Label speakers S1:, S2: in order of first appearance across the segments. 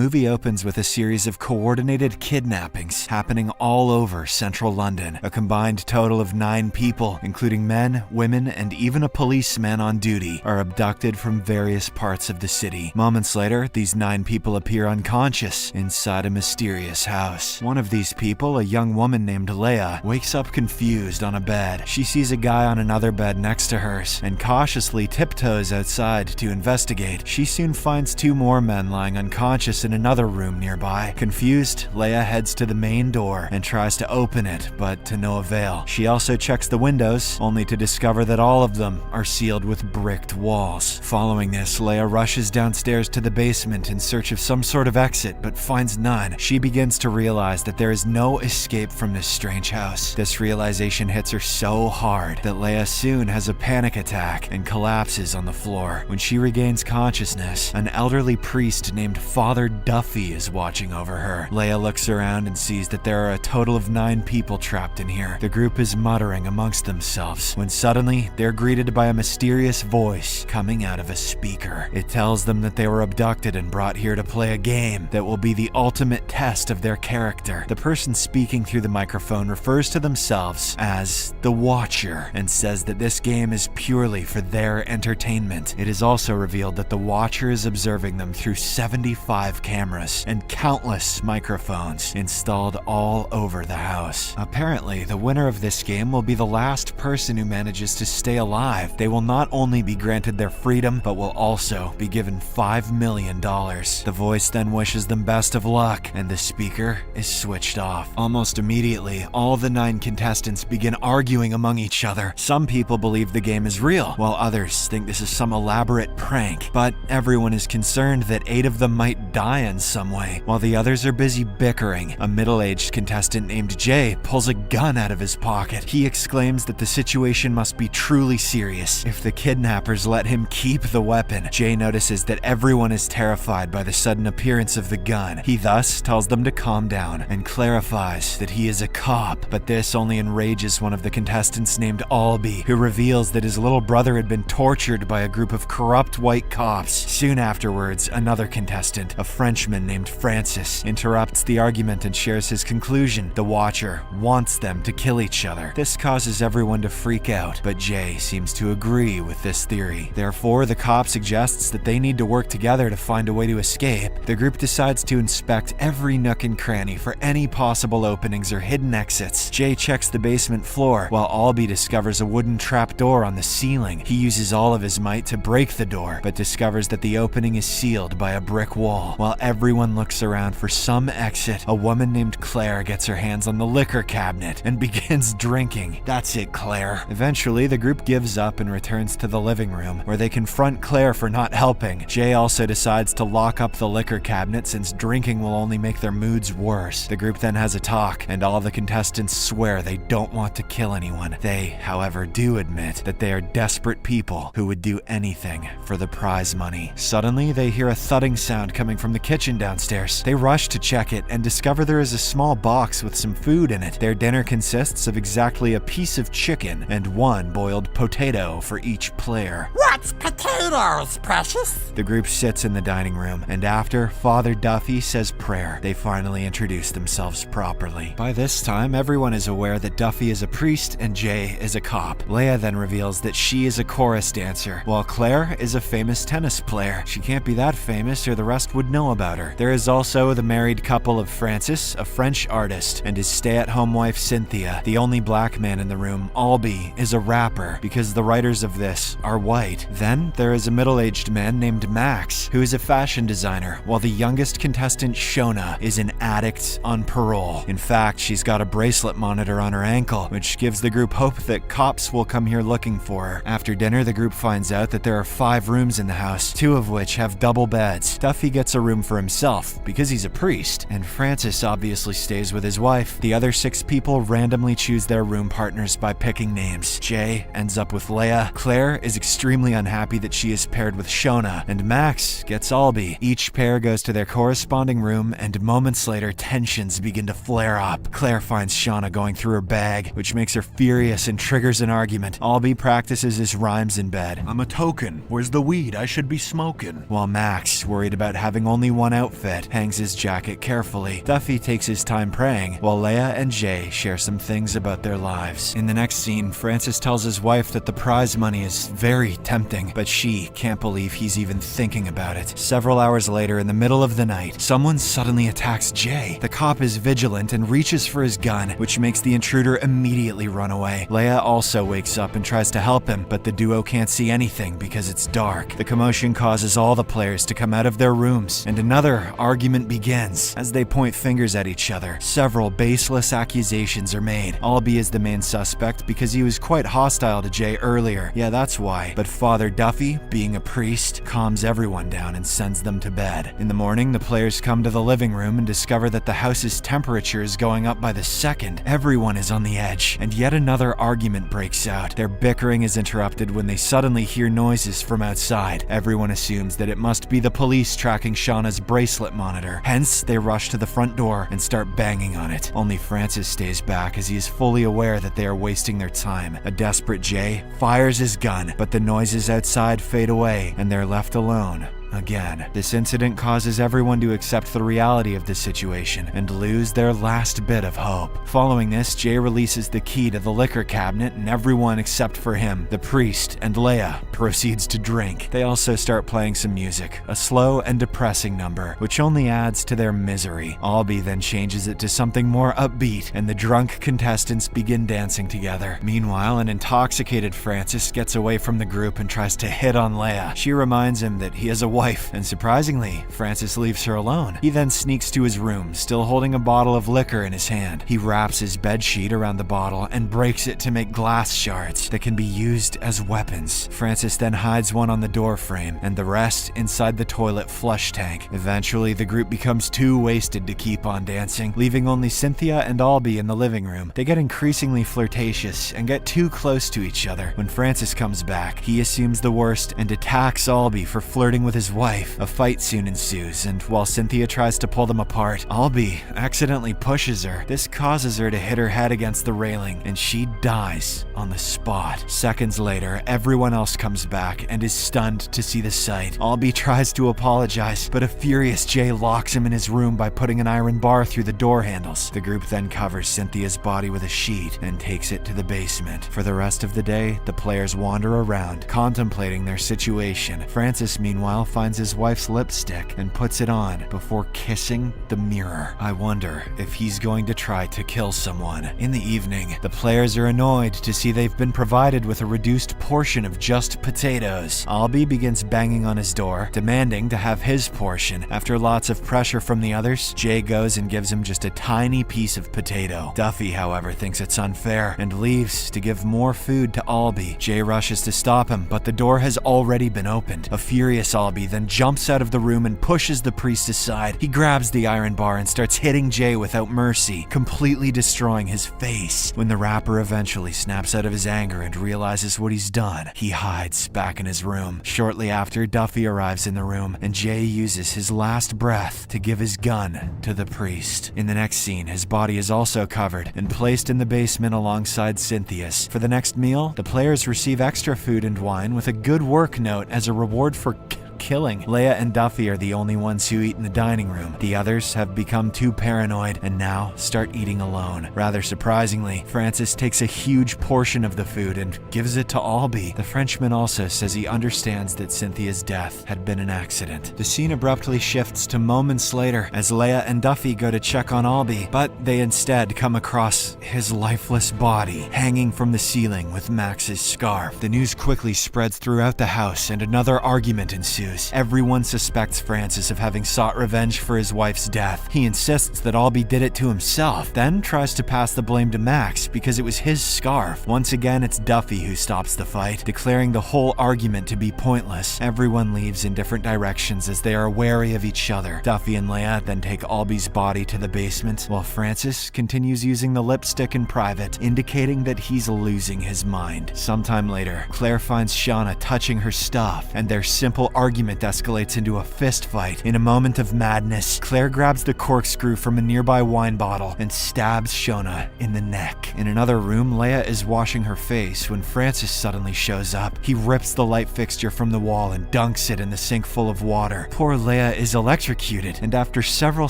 S1: movie opens with a series of coordinated kidnappings happening all over central London. A combined total of 9 people, including men, women, and even a policeman on duty, are abducted from various parts of the city. Moments later, these 9 people appear unconscious inside a mysterious house. One of these people, a young woman named Leia, wakes up confused on a bed. She sees a guy on another bed next to hers and cautiously tiptoes outside to investigate. She soon finds 2 more men lying unconscious in another room nearby. Confused, Leia heads to the main door and tries to open it, but to no avail. She also checks the windows, only to discover that all of them are sealed with bricked walls. Following this, Leia rushes downstairs to the basement in search of some sort of exit, but finds none. She begins to realize that there is no escape from this strange house. This realization hits her so hard that Leia soon has a panic attack and collapses on the floor. When she regains consciousness, an elderly priest named Father Duffy is watching over her. Leia looks around and sees that there are a total of 9 people trapped in here. The group is muttering amongst themselves when suddenly they're greeted by a mysterious voice coming out of a speaker. It tells them that they were abducted and brought here to play a game that will be the ultimate test of their character. The person speaking through the microphone refers to themselves as the Watcher and says that this game is purely for their entertainment. It is also revealed that the Watcher is observing them through 75 cameras and countless microphones installed all over the house. Apparently, the winner of this game will be the last person who manages to stay alive. They will not only be granted their freedom, but will also be given $5 million. The voice then wishes them best of luck, and the speaker is switched off. Almost immediately, all the 9 contestants begin arguing among each other. Some people believe the game is real, while others think this is some elaborate prank. But everyone is concerned that 8 of them might die in some way. While the others are busy bickering, a middle-aged contestant named Jay pulls a gun out of his pocket. He exclaims that the situation must be truly serious if the kidnappers let him keep the weapon. Jay notices that everyone is terrified by the sudden appearance of the gun. He thus tells them to calm down and clarifies that he is a cop, but this only enrages one of the contestants named Albie, who reveals that his little brother had been tortured by a group of corrupt white cops. Soon afterwards, another contestant, a Frenchman named Francis, interrupts the argument and shares his conclusion. The Watcher wants them to kill each other. This causes everyone to freak out, but Jay seems to agree with this theory. Therefore, the cop suggests that they need to work together to find a way to escape. The group decides to inspect every nook and cranny for any possible openings or hidden exits. Jay checks the basement floor, while Albie discovers a wooden trapdoor on the ceiling. He uses all of his might to break the door, but discovers that the opening is sealed by a brick wall. While everyone looks around for some exit, a woman named Claire gets her hands on the liquor cabinet and begins drinking. That's it, Claire. Eventually, the group gives up and returns to the living room, where they confront Claire for not helping. Jay also decides to lock up the liquor cabinet since drinking will only make their moods worse. The group then has a talk, and all the contestants swear they don't want to kill anyone. They, however, do admit that they are desperate people who would do anything for the prize money. Suddenly, they hear a thudding sound coming from the kitchen downstairs. They rush to check it and discover there is a small box with some food in it. Their dinner consists of exactly a piece of chicken and 1 boiled potato for each player.
S2: What's potatoes, precious?
S1: The group sits in the dining room, and after Father Duffy says prayer, they finally introduce themselves properly. By this time, everyone is aware that Duffy is a priest and Jay is a cop. Leia then reveals that she is a chorus dancer, while Claire is a famous tennis player. She can't be that famous or the rest would know about her. There is also the married couple of Francis, a French artist, and his stay-at-home wife Cynthia. The only black man in the room, Albie, is a rapper because the writers of this are white. Then there is a middle-aged man named Max, who is a fashion designer, while the youngest contestant, Shona, is an addict on parole. In fact, she's got a bracelet monitor on her ankle, which gives the group hope that cops will come here looking for her. After dinner, the group finds out that there are 5 rooms in the house, 2 of which have double beds. Duffy gets a room for himself because he's a priest, and Francis obviously stays with his wife. The other 6 people randomly choose their room partners by picking names. Jay ends up with Leia, Claire is extremely unhappy that she is paired with Shona, and Max gets Albie. Each pair goes to their corresponding room, and moments later, tensions begin to flare up. Claire finds Shona going through her bag, which makes her furious and triggers an argument. Albie practices his rhymes in bed.
S3: I'm a token. Where's the weed I should be smoking?
S1: While Max, worried about having only only one outfit, hangs his jacket carefully. Duffy takes his time praying, while Leia and Jay share some things about their lives. In the next scene, Francis tells his wife that the prize money is very tempting, but she can't believe he's even thinking about it. Several hours later, in the middle of the night, someone suddenly attacks Jay. The cop is vigilant and reaches for his gun, which makes the intruder immediately run away. Leia also wakes up and tries to help him, but the duo can't see anything because it's dark. The commotion causes all the players to come out of their rooms, and another argument begins. As they point fingers at each other, several baseless accusations are made. Albie is the main suspect because he was quite hostile to Jay earlier. Yeah, that's why. But Father Duffy, being a priest, calms everyone down and sends them to bed. In the morning, the players come to the living room and discover that the house's temperature is going up by the second. Everyone is on the edge, and yet another argument breaks out. Their bickering is interrupted when they suddenly hear noises from outside. Everyone assumes that it must be the police tracking Shauna's bracelet monitor. Hence, they rush to the front door and start banging on it. Only Francis stays back as he is fully aware that they are wasting their time. A desperate Jay fires his gun, but the noises outside fade away and they're left alone. Again. This incident causes everyone to accept the reality of the situation and lose their last bit of hope. Following this, Jay releases the key to the liquor cabinet and everyone except for him, the priest, and Leia proceeds to drink. They also start playing some music, a slow and depressing number, which only adds to their misery. Albie then changes it to something more upbeat, and the drunk contestants begin dancing together. Meanwhile, an intoxicated Francis gets away from the group and tries to hit on Leia. She reminds him that he has a wife, and surprisingly, Francis leaves her alone. He then sneaks to his room, still holding a bottle of liquor in his hand. He wraps his bedsheet around the bottle and breaks it to make glass shards that can be used as weapons. Francis then hides one on the door frame, and the rest inside the toilet flush tank. Eventually, the group becomes too wasted to keep on dancing, leaving only Cynthia and Albie in the living room. They get increasingly flirtatious and get too close to each other. When Francis comes back, he assumes the worst and attacks Albie for flirting with his wife. A fight soon ensues, and while Cynthia tries to pull them apart, Albie accidentally pushes her. This causes her to hit her head against the railing, and she dies on the spot. Seconds later, everyone else comes back and is stunned to see the sight. Albie tries to apologize, but a furious Jay locks him in his room by putting an iron bar through the door handles. The group then covers Cynthia's body with a sheet and takes it to the basement. For the rest of the day, the players wander around, contemplating their situation. Francis, meanwhile, finds his wife's lipstick and puts it on before kissing the mirror. I wonder if he's going to try to kill someone. In the evening, the players are annoyed to see they've been provided with a reduced portion of just potatoes. Albie begins banging on his door, demanding to have his portion. After lots of pressure from the others, Jay goes and gives him just a tiny piece of potato. Duffy, however, thinks it's unfair and leaves to give more food to Albie. Jay rushes to stop him, but the door has already been opened. A furious Albie then jumps out of the room and pushes the priest aside. He grabs the iron bar and starts hitting Jay without mercy, completely destroying his face. When the rapper eventually snaps out of his anger and realizes what he's done, he hides back in his room. Shortly after, Duffy arrives in the room, and Jay uses his last breath to give his gun to the priest. In the next scene, his body is also covered and placed in the basement alongside Cynthia's. For the next meal, the players receive extra food and wine with a good work note as a reward for killing. Leia and Duffy are the only ones who eat in the dining room. The others have become too paranoid and now start eating alone. Rather surprisingly, Francis takes a huge portion of the food and gives it to Albie. The Frenchman also says he understands that Cynthia's death had been an accident. The scene abruptly shifts to moments later as Leia and Duffy go to check on Albie, but they instead come across his lifeless body hanging from the ceiling with Max's scarf. The news quickly spreads throughout the house and another argument ensues. Everyone suspects Francis of having sought revenge for his wife's death. He insists that Albie did it to himself, then tries to pass the blame to Max because it was his scarf. Once again, it's Duffy who stops the fight, declaring the whole argument to be pointless. Everyone leaves in different directions as they are wary of each other. Duffy and Leia then take Albie's body to the basement, while Francis continues using the lipstick in private, indicating that he's losing his mind. Sometime later, Claire finds Shauna touching her stuff, and their simple argument argument escalates into a fist fight. In a moment of madness, Claire grabs the corkscrew from a nearby wine bottle and stabs Shona in the neck. In another room, Leia is washing her face when Francis suddenly shows up. He rips the light fixture from the wall and dunks it in the sink full of water. Poor Leia is electrocuted, and after several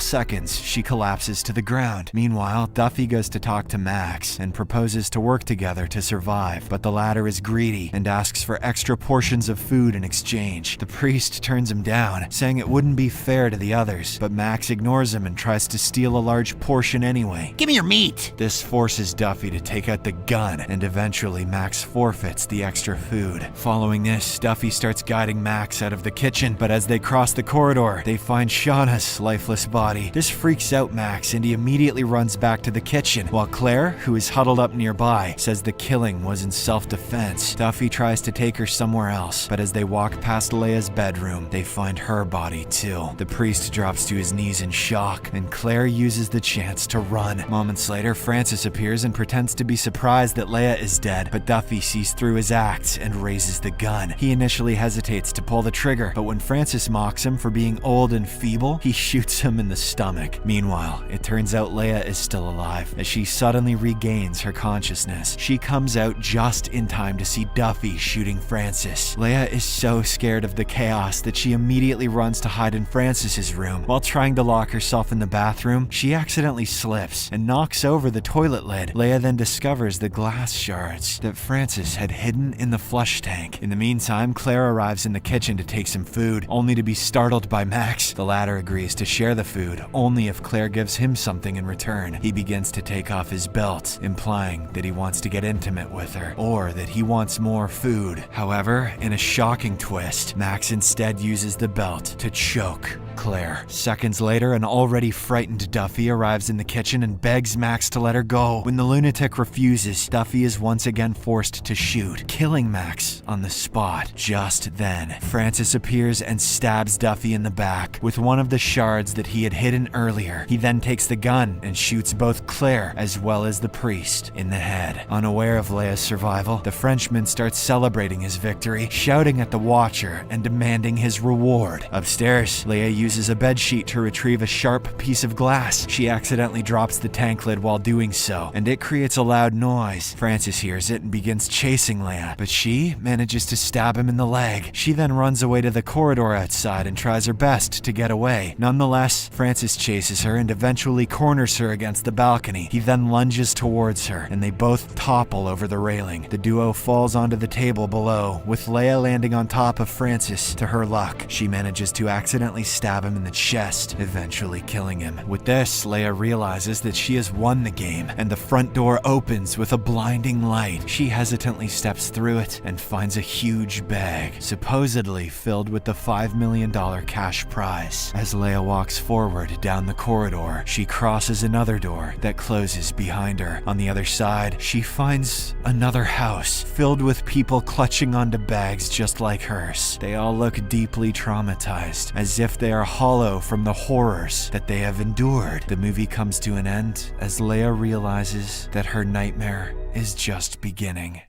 S1: seconds, she collapses to the ground. Meanwhile, Duffy goes to talk to Max and proposes to work together to survive, but the latter is greedy and asks for extra portions of food in exchange. The priest turns him down, saying it wouldn't be fair to the others, but Max ignores him and tries to steal a large portion anyway.
S2: Give me your meat!
S1: This forces Duffy to take out the gun, and eventually Max forfeits the extra food. Following this, Duffy starts guiding Max out of the kitchen, but as they cross the corridor, they find Shauna's lifeless body. This freaks out Max, and he immediately runs back to the kitchen, while Claire, who is huddled up nearby, says the killing was in self-defense. Duffy tries to take her somewhere else, but as they walk past Leia's bedroom, they find her body too. The priest drops to his knees in shock, and Claire uses the chance to run. Moments later, Francis appears and pretends to be surprised that Leia is dead, but Duffy sees through his acts and raises the gun. He initially hesitates to pull the trigger, but when Francis mocks him for being old and feeble, he shoots him in the stomach. Meanwhile, it turns out Leia is still alive, as she suddenly regains her consciousness. She comes out just in time to see Duffy shooting Francis. Leia is so scared of the chaos that she immediately runs to hide in Francis's room. While trying to lock herself in the bathroom, she accidentally slips and knocks over the toilet lid. Leia then discovers the glass shards that Francis had hidden in the flush tank. In the meantime, Claire arrives in the kitchen to take some food, only to be startled by Max. The latter agrees to share the food, only if Claire gives him something in return. He begins to take off his belt, implying that he wants to get intimate with her, or that he wants more food. However, in a shocking twist, Max instead uses the belt to choke Claire. Seconds later, an already frightened Duffy arrives in the kitchen and begs Max to let her go. When the lunatic refuses, Duffy is once again forced to shoot, killing Max on the spot. Just then, Francis appears and stabs Duffy in the back with one of the shards that he had hidden earlier. He then takes the gun and shoots both Claire as well as the priest in the head. Unaware of Leia's survival, the Frenchman starts celebrating his victory, shouting at the Watcher and demanding his reward. Upstairs, Leia uses a bedsheet to retrieve a sharp piece of glass. She accidentally drops the tank lid while doing so, and it creates a loud noise. Francis hears it and begins chasing Leia, but she manages to stab him in the leg. She then runs away to the corridor outside and tries her best to get away. Nonetheless, Francis chases her and eventually corners her against the balcony. He then lunges towards her, and they both topple over the railing. The duo falls onto the table below, with Leia landing on top of Francis. To her luck, she manages to accidentally stab him in the chest, eventually killing him. With this, Leia realizes that she has won the game, and the front door opens with a blinding light. She hesitantly steps through it and finds a huge bag, supposedly filled with the $5 million cash prize. As Leia walks forward down the corridor, she crosses another door that closes behind her. On the other side, she finds another house filled with people clutching onto bags just like hers. They all look deeply traumatized, as if they are hollow from the horrors that they have endured. The movie comes to an end as Leia realizes that her nightmare is just beginning.